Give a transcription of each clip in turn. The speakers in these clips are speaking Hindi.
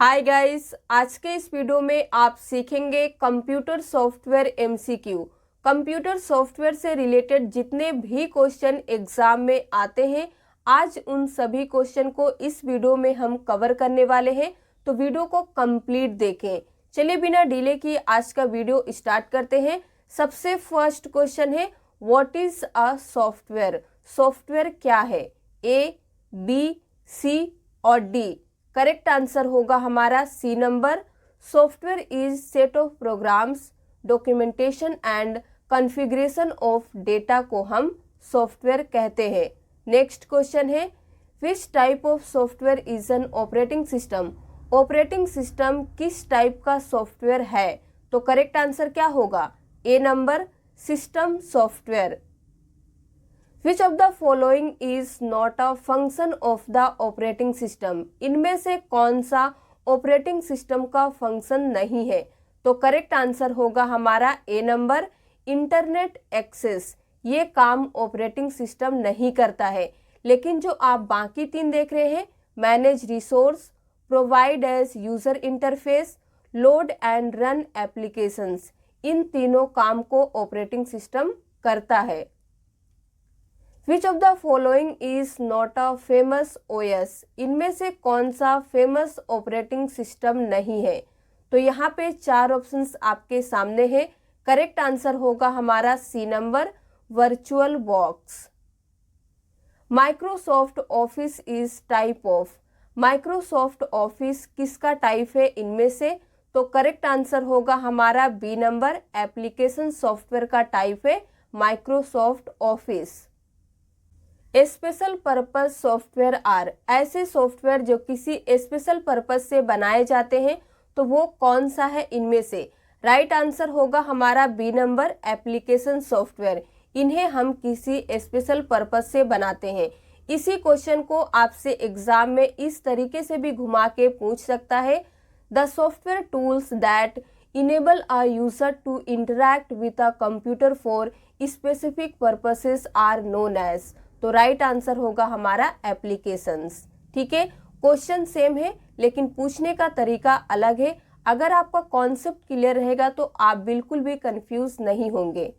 हाय गाइस, आज के इस वीडियो में आप सीखेंगे computer software MCQ. Computer software से रिलेटेड जितने भी क्वेश्चन एग्जाम में आते हैं, आज उन सभी क्वेश्चन को इस वीडियो में हम कवर करने वाले हैं, तो वीडियो को कंप्लीट देखें। चलिए बिना डिले किए आज का वीडियो स्टार्ट करते हैं। सबसे फर्स्ट क्वेश्चन है, what is a software? Software क्या है? ए, बी, सी और डी। करेक्ट आंसर होगा हमारा सी नंबर। Software is set of programs, documentation and configuration of data को हम सॉफ्टवेयर कहते हैं। नेक्स्ट क्वेश्चन है, which type of software is an operating system? Operating system किस टाइप का सॉफ्टवेयर है? तो करेक्ट आंसर क्या होगा? ए नंबर, system software. Which of the following is not a function of the operating system? इनमें से कौन सा ऑपरेटिंग सिस्टम का फंक्शन नहीं है? तो करेक्ट आंसर होगा हमारा ए नंबर, इंटरनेट एक्सेस। ये काम ऑपरेटिंग सिस्टम नहीं करता है। लेकिन जो आप बाकी तीन देख रहे हैं, manage resource, provide as user interface, load and run applications, इन तीनों काम को ऑपरेटिंग सिस्टम करता है। Which of the following is not a famous OS? इनमें से कौन सा फेमस ऑपरेटिंग सिस्टम नहीं है? तो यहाँ पे चार ऑप्शंस आपके सामने हैं। करेक्ट आंसर होगा हमारा C number, VirtualBox. Microsoft Office is type of. Microsoft Office किसका टाइप है इनमें से? तो करेक्ट आंसर होगा हमारा बी नंबर, एप्लीकेशन सॉफ्टवेयर का टाइप है Microsoft Office. Special purpose software are, ऐसे सॉफ्टवेयर जो किसी स्पेशल पर्पस से बनाए जाते हैं, तो वो कौन सा है इनमें से? राइट आंसर होगा हमारा बी नंबर, एप्लीकेशन सॉफ्टवेयर। इन्हें हम किसी स्पेशल पर्पस से बनाते हैं। इसी क्वेश्चन को आपसे एग्जाम में इस तरीके से भी घुमा के पूछ सकता है, the software tools that enable a user to interact with a computer for specific purposes are known as. तो राइट आंसर होगा हमारा एप्लीकेशंस। ठीक है, क्वेश्चन सेम है लेकिन पूछने का तरीका अलग है। अगर आपका कॉन्सेप्ट क्लियर रहेगा तो आप बिल्कुल भी कंफ्यूज नहीं होंगे।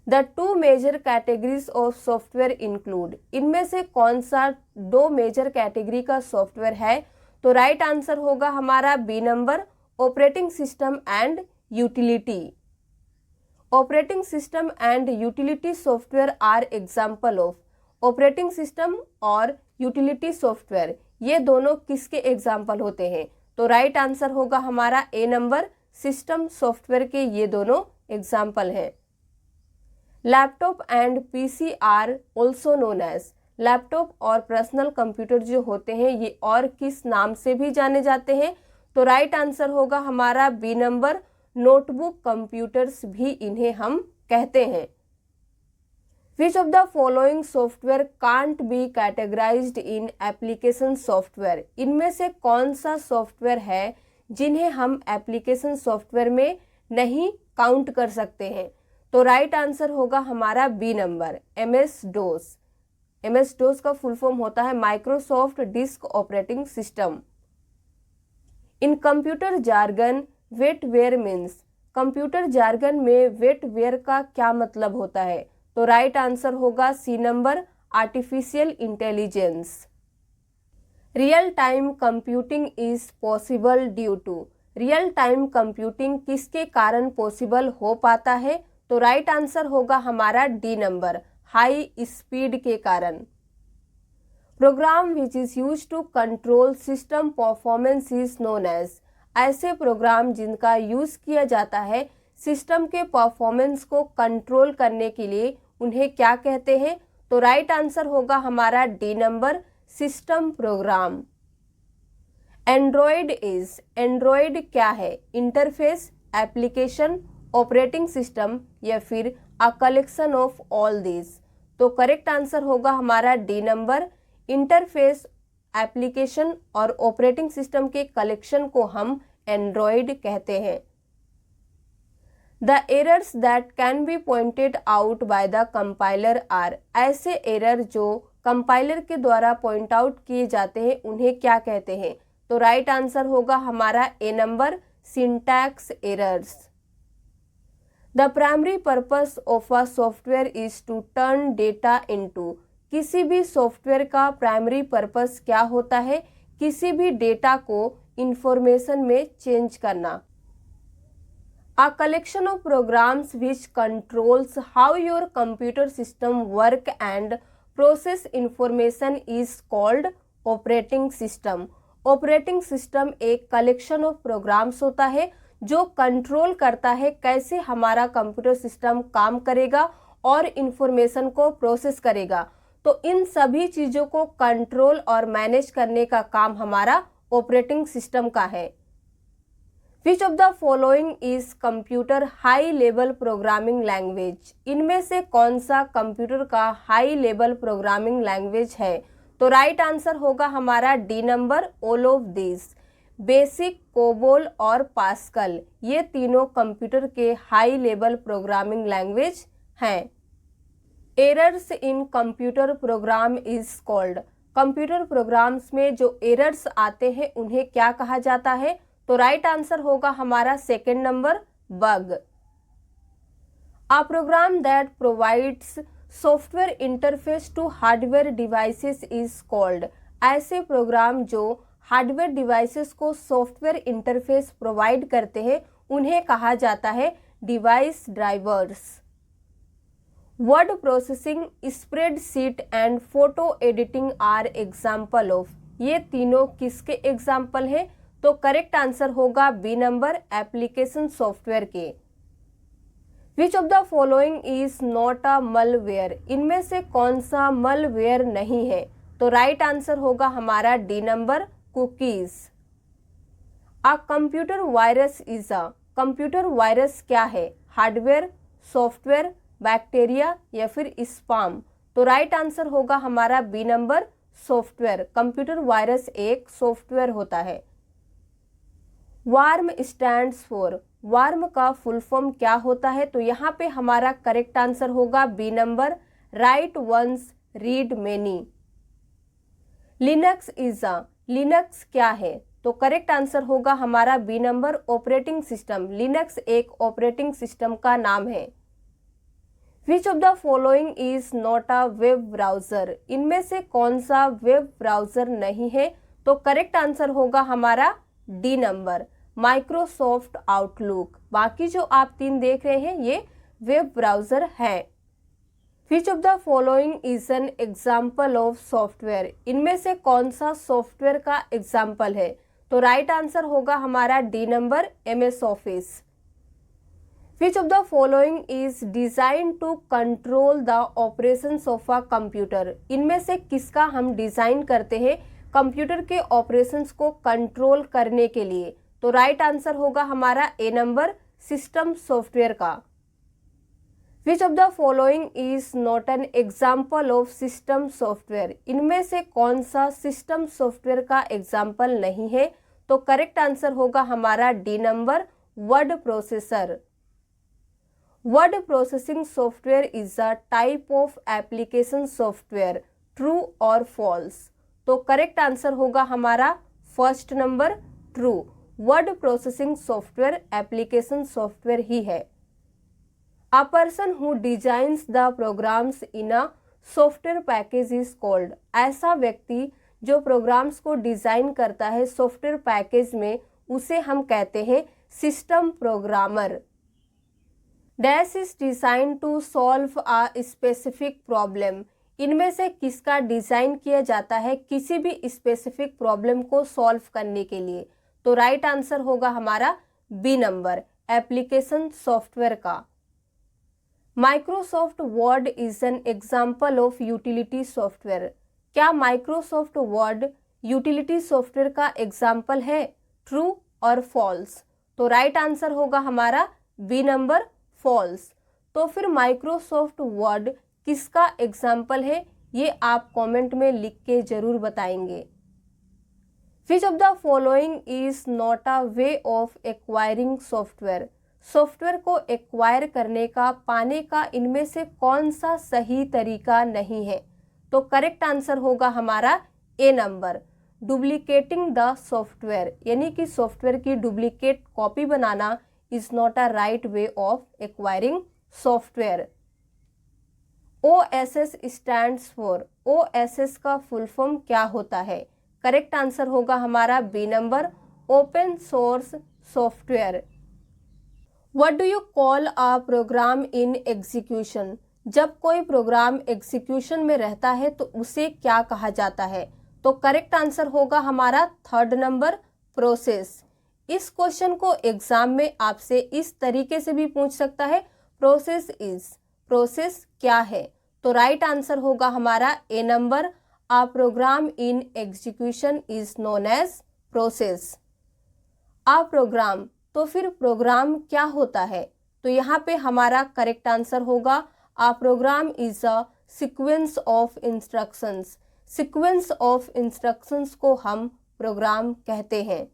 The two major categories of software include, इनमें से कौन सा दो मेजर कैटेगरी का सॉफ्टवेयर है? तो राइट आंसर होगा हमारा B number, operating system and utility. Operating system and utility software are example of. Operating system और यूटिलिटी सॉफ्टवेयर ये दोनों किसके एग्जाम्पल होते हैं? तो राइट आंसर होगा हमारा ए नंबर, सिस्टम सॉफ्टवेयर के ये दोनों एग्जाम्पल हैं। Laptop and PC are also known as. Laptop और पर्सनल कंप्यूटर जो होते हैं ये और किस नाम से भी जाने जाते हैं? तो राइट आंसर होगा हमारा बी नंबर, नोटबुक कंप्यूटर्स भी इन्हें हम कहते हैं। विच of the following software can't be categorised in application software? इनमें से कौन सा सॉफ्टवेयर है जिन्हें हम एप्लीकेशन सॉफ्टवेयर में नहीं काउंट कर सकते हैं? तो राइट आंसर होगा हमारा बी नंबर, MS डोस। MS डोस का फुल फॉर्म होता है Microsoft disk operating system. In computer jargon, wetware means. Computer jargon में वेटवेयर का क्या मतलब होता है? तो राइट आंसर होगा C number, artificial intelligence. Real time computing is possible due to. Real time computing किसके कारण पॉसिबल हो पाता है? तो राइट आंसर होगा हमारा डी नंबर, हाई स्पीड के कारण। Program which is use to control system performance is known as. ऐसे प्रोग्राम जिनका यूज किया जाता है सिस्टम के परफॉर्मेंस को कंट्रोल करने के लिए, उन्हें क्या कहते हैं? तो राइट आंसर होगा हमारा D number, system program. Android is, Android क्या है? इंटरफेस, एप्लीकेशन, ऑपरेटिंग सिस्टम या फिर a collection of all this? तो करेक्ट आंसर होगा हमारा डी नंबर, इंटरफेस, एप्लीकेशन और ऑपरेटिंग सिस्टम के कलेक्शन को हम एंड्रॉयड कहते हैं। The errors that can be pointed out by the compiler are. ऐसे एरर जो कंपाइलर के द्वारा पॉइंट आउट किए जाते हैं उन्हें क्या कहते हैं? तो राइट आंसर होगा हमारा ए नंबर, syntax errors. The primary purpose of a software is to turn data into. किसी भी सॉफ्टवेयर का प्राइमरी पर्पस क्या होता है? किसी भी डेटा को इंफॉर्मेशन में चेंज करना। A collection of programs which controls how your computer system work and process information is called operating system. Operating system एक collection of programs होता है जो कंट्रोल करता है कैसे हमारा कंप्यूटर सिस्टम काम करेगा और इंफॉर्मेशन को प्रोसेस करेगा। तो इन सभी चीज़ों को कंट्रोल और मैनेज करने का काम हमारा ऑपरेटिंग सिस्टम का है। Which of the following is computer high level programming language? इनमें से कौन सा कंप्यूटर का हाई लेवल प्रोग्रामिंग लैंग्वेज है? तो राइट आंसर होगा हमारा D number, all of this. Basic, COBOL और पास्कल, ये तीनों कंप्यूटर के हाई लेवल प्रोग्रामिंग लैंग्वेज हैं। Errors in computer program is called. Computer programs में जो एरर्स आते हैं उन्हें क्या कहा जाता है? तो राइट आंसर होगा हमारा second number, bug. A program that provides software interface to hardware devices is called. ऐसे प्रोग्राम जो हार्डवेयर डिवाइसेस को सॉफ्टवेयर इंटरफेस प्रोवाइड करते हैं उन्हें कहा जाता है device drivers. Word processing, spreadsheet and photo editing are example of. ये तीनों किसके एग्जाम्पल हैं? तो करेक्ट आंसर होगा बी नंबर, एप्लीकेशन सॉफ्टवेयर के। Which of the following is not a malware. इनमें से कौन सा मलवेयर नहीं है? तो राइट आंसर होगा हमारा D number, cookies. A computer virus is a. Computer virus क्या है? हार्डवेयर, सॉफ्टवेयर, बैक्टीरिया या फिर स्पैम? तो राइट आंसर होगा हमारा B number, software. Computer virus एक सॉफ्टवेयर होता है। Worm stands for. वार्म का फुल फॉर्म क्या होता है? तो यहाँ पे हमारा करेक्ट आंसर होगा B number, write once read many. Linux is a. Linux क्या है? तो करेक्ट आंसर होगा हमारा B number, operating system. Linux एक ऑपरेटिंग सिस्टम का नाम है। Which of the following is not a web browser. इनमें से कौन सा वेब ब्राउजर नहीं है? तो करेक्ट आंसर होगा हमारा डी नंबर, माइक्रोसॉफ्ट आउटलुक। बाकी जो आप तीन देख रहे हैं ये वेब ब्राउजर है। Which of the following is an example of software. इनमें से कौन सा सॉफ्टवेयर का एग्जाम्पल है? तो राइट आंसर होगा हमारा D number, MS Office. Which of the following is design to control the operations of a computer. इनमें से किसका हम डिजाइन करते हैं कंप्यूटर के ऑपरेशंस को कंट्रोल करने के लिए? तो राइट आंसर होगा हमारा ए नंबर, सिस्टम सॉफ्टवेयर का। विच of the following is not an example of system software. इनमें से कौन सा सिस्टम सॉफ्टवेयर का एग्जाम्पल नहीं है? तो करेक्ट आंसर होगा हमारा डी नंबर, word processor. Word processing software is a type of application software, true or false? तो करेक्ट आंसर होगा हमारा फर्स्ट नंबर, true. Word processing software application software ही है। A person who designs the programs in a software package is called. ऐसा व्यक्ति जो प्रोग्राम्स को डिजाइन करता है सॉफ्टवेयर पैकेज में, उसे हम कहते हैं system programmer. Dash is design to solve a specific problem. इनमें से किसका डिजाइन किया जाता है किसी भी स्पेसिफिक प्रॉब्लम को सॉल्व करने के लिए? तो राइट आंसर होगा हमारा बी नंबर, एप्लीकेशन सॉफ्टवेयर का। Microsoft word is an example of utility software. क्या माइक्रोसॉफ्ट वर्ड यूटिलिटी सॉफ्टवेयर का एग्जाम्पल है? True or false? तो राइट आंसर होगा हमारा बी नंबर, फॉल्स। तो फिर माइक्रोसॉफ्ट वर्ड किसका एग्जाम्पल है ये आप कमेंट में लिख के जरूर बताएंगे। विच of the following is not a way of acquiring software. Software को एक्वायर करने का, पाने का इनमें से कौन सा सही तरीका नहीं है? तो करेक्ट आंसर होगा हमारा A number, duplicating the software, यानी कि सॉफ्टवेयर की डुप्लीकेट कॉपी बनाना is not a right way of acquiring software. OSS stands for, OSS का फुल फॉर्म क्या होता है? करेक्ट आंसर होगा हमारा B number, open source software. What do you call a program in execution? जब कोई प्रोग्राम एग्जीक्यूशन में रहता है तो उसे क्या कहा जाता है? तो करेक्ट आंसर होगा हमारा थर्ड नंबर, प्रोसेस। इस क्वेश्चन को एग्जाम में आपसे इस तरीके से भी पूछ सकता है, प्रोसेस इज, प्रोसेस क्या है? तो राइट आंसर होगा हमारा ए नंबर, a program in execution is known as process. A program, तो फिर प्रोग्राम क्या होता है? तो यहाँ पे हमारा करेक्ट आंसर होगा a program is a sequence of instructions. Sequence of instructions को हम प्रोग्राम कहते हैं।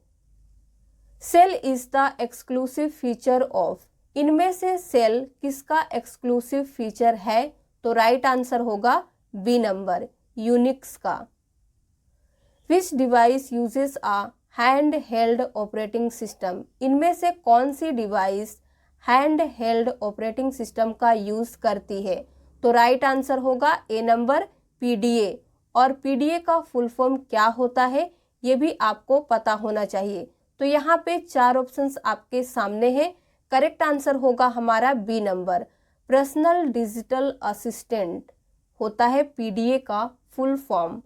Shell is the exclusive feature of, इनमें से सेल किसका एक्सक्लूसिव फीचर है? तो राइट आंसर होगा बी नंबर, यूनिक्स का। Which device uses a hand held operating system, इनमें से कौन सी device hand held operating system का यूज करती है? तो राइट आंसर होगा ए नंबर, PDA। और PDA का फुल फॉर्म क्या होता है ये भी आपको पता होना चाहिए। तो यहाँ पे 4 ऑप्शंस आपके सामने हैं। करेक्ट आंसर होगा हमारा B number, personal digital assistant होता है PDA का full form.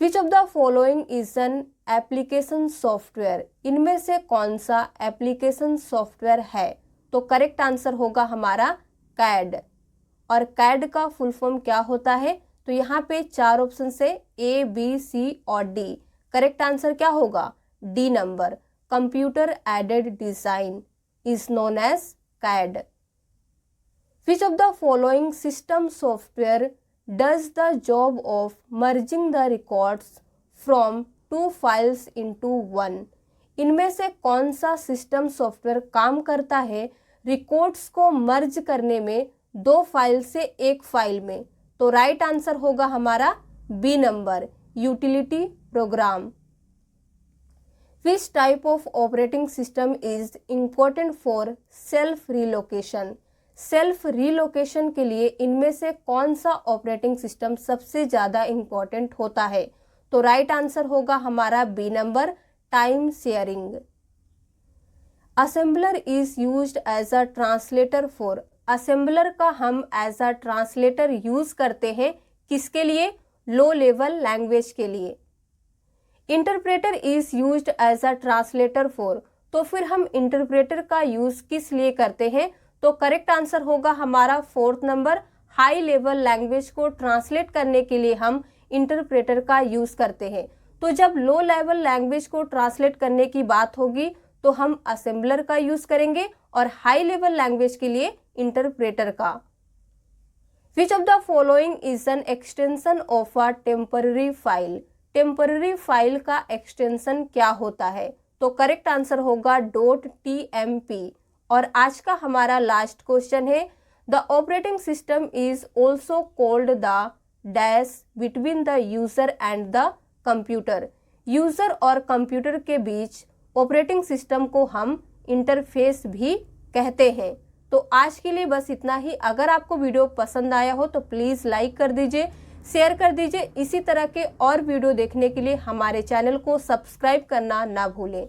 Which of the following is an application software, इनमें से कौन सा एप्लीकेशन सॉफ्टवेयर है? तो करेक्ट आंसर होगा हमारा कैड। और कैड का फुल फॉर्म क्या होता है? तो यहाँ पे 4 ऑप्शन से A, B, C और D। करेक्ट आंसर क्या होगा? D number, computer aided design is known as CAD. Which of the following system software does the job of merging the records from 2 files into 1? इनमें से कौन सा सिस्टम सॉफ्टवेयर काम करता है रिकॉर्ड्स को मर्ज करने में 2 फाइल से 1 फाइल में? तो राइट आंसर होगा हमारा B number, utility program. Which type of operating system is important for self relocation? Self relocation के लिए इनमें से कौन सा ऑपरेटिंग सिस्टम सबसे ज़्यादा इम्पोर्टेंट होता है? तो राइट आंसर होगा हमारा B number, time sharing. Assembler is used as a translator for, assembler का हम एज अ ट्रांसलेटर यूज करते हैं किसके लिए? लो लेवल लैंग्वेज के लिए। Interpreter is used as a translator for, तो फिर हम इंटरप्रेटर का यूज किस लिए करते हैं? तो करेक्ट आंसर होगा हमारा fourth number, high level language को ट्रांसलेट करने के लिए हम इंटरप्रेटर का यूज करते हैं। तो जब लो लेवल लैंग्वेज को ट्रांसलेट करने की बात होगी तो हम असेंबलर का यूज करेंगे और हाई लेवल लैंग्वेज के लिए इंटरप्रेटर का। विच of the following is an extension of a temporary file, temporary file का एक्सटेंशन क्या होता है? तो करेक्ट आंसर होगा .tmp। और आज का हमारा लास्ट क्वेश्चन है, the operating system is also called the dash between the user and the computer, user और कंप्यूटर के बीच ऑपरेटिंग सिस्टम को हम इंटरफेस भी कहते हैं। तो आज के लिए बस इतना ही। अगर आपको वीडियो पसंद आया हो तो प्लीज़ लाइक कर दीजिए, शेयर कर दीजिए। इसी तरह के और वीडियो देखने के लिए हमारे चैनल को सब्सक्राइब करना ना भूलें।